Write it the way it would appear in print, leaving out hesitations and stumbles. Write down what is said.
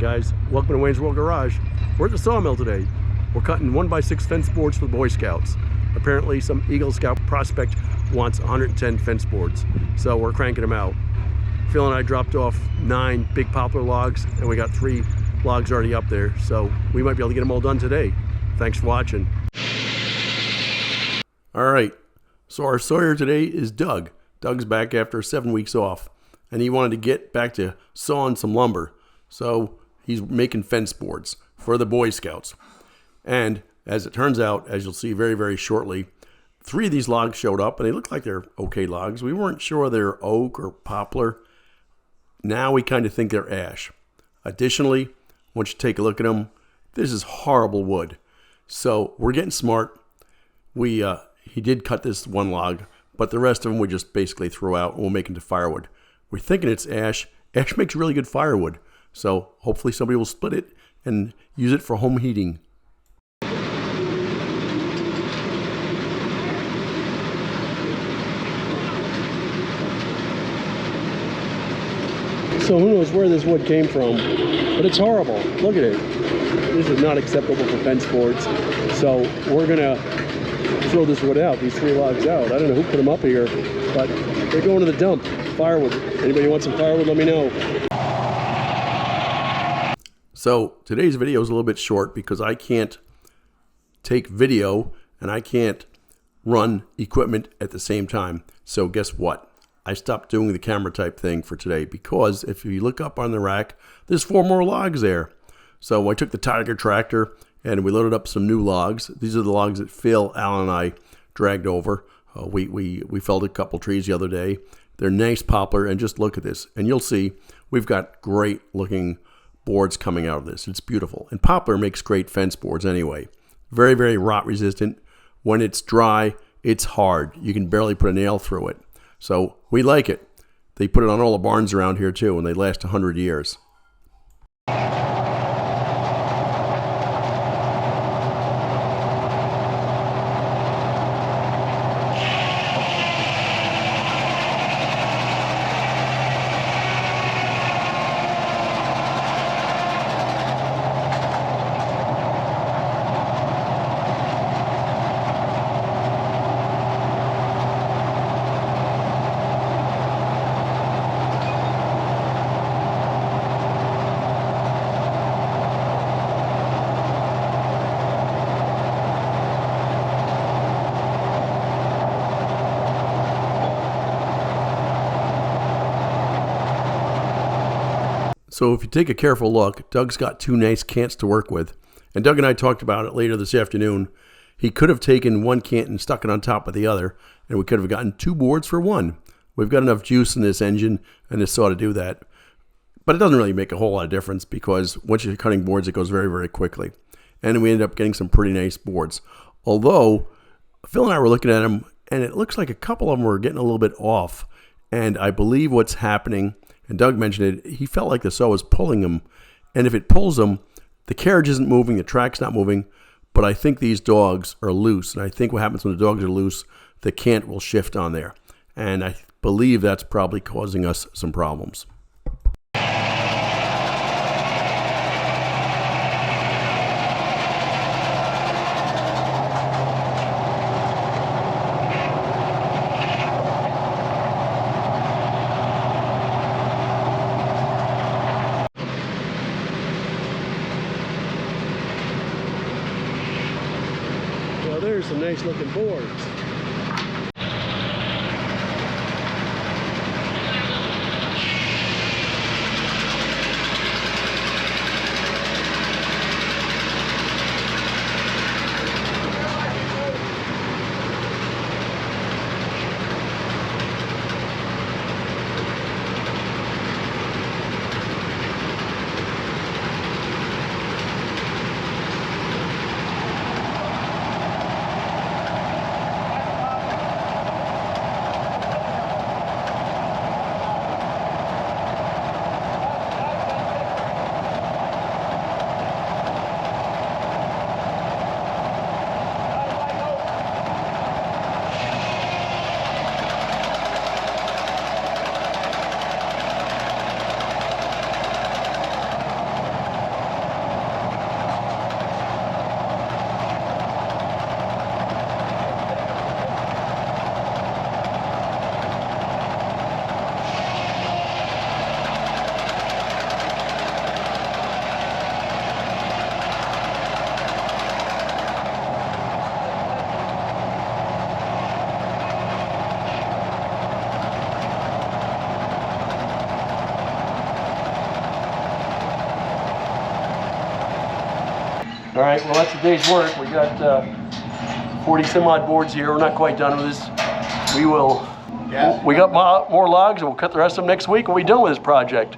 Alright guys, welcome to Wayne's World Garage. We're at the Sawmill today. We're cutting 1x6 fence boards for the Boy Scouts. Apparently some Eagle Scout prospect wants 110 fence boards, so we're cranking them out. Phil and I dropped off 9 big poplar logs, and we got 3 logs already up there, so we might be able to get them all done today. Thanks for watching. Alright, so our sawyer today is Doug. Doug's back after 7 weeks off, and he wanted to get back to sawing some lumber. So he's making fence boards for the Boy Scouts. And as it turns out, as you'll see very, very shortly, 3 of these logs showed up, and they look like they're okay logs. We weren't sure they're oak or poplar. Now we kind of think they're ash. Additionally, once you take a look at them, this is horrible wood. So we're getting smart. He did cut this one log, but the rest of them we just basically throw out and we'll make into firewood. We're thinking it's ash. Ash makes really good firewood. So hopefully somebody will split it and use it for home heating. So who knows where this wood came from, but it's horrible. Look at it. This is not acceptable for fence boards. So we're gonna throw this wood out, these 3 logs out. I don't know who put them up here, but they're going to the dump. Firewood. Anybody want some firewood, let me know. So today's video is a little bit short because I can't take video and I can't run equipment at the same time. So guess what? I stopped doing the camera type thing for today because if you look up on the rack, there's 4 more logs there. So I took the Tiger tractor and we loaded up some new logs. These are the logs that Phil, Alan, and I dragged over. We felled a couple trees the other day. They're nice poplar, and just look at this. And you'll see we've got great looking boards coming out of this. It's beautiful. And poplar makes great fence boards anyway. Very, very rot resistant. When it's dry, it's hard. You can barely put a nail through it. So we like it. They put it on all the barns around here too, and they last 100 years. So if you take a careful look, Doug's got 2 nice cants to work with. And Doug and I talked about it later this afternoon. He could have taken one cant and stuck it on top of the other, and we could have gotten 2 boards for 1. We've got enough juice in this engine and this saw to do that. But it doesn't really make a whole lot of difference because once you're cutting boards, it goes very, very quickly. And we ended up getting some pretty nice boards. Although, Phil and I were looking at them, and it looks like a couple of them were getting a little bit off. And I believe what's happening, and Doug mentioned it, he felt like the saw was pulling him. And if it pulls him, the carriage isn't moving, the track's not moving, but I think these dogs are loose. And I think what happens when the dogs are loose, the cant will shift on there. And I believe that's probably causing us some problems. Well, there's some nice looking boards. All right, well, that's a day's work. We got 40 some odd boards here. We're not quite done with this. We will, we got more logs and we'll cut the rest of them next week and we'll be done with this project.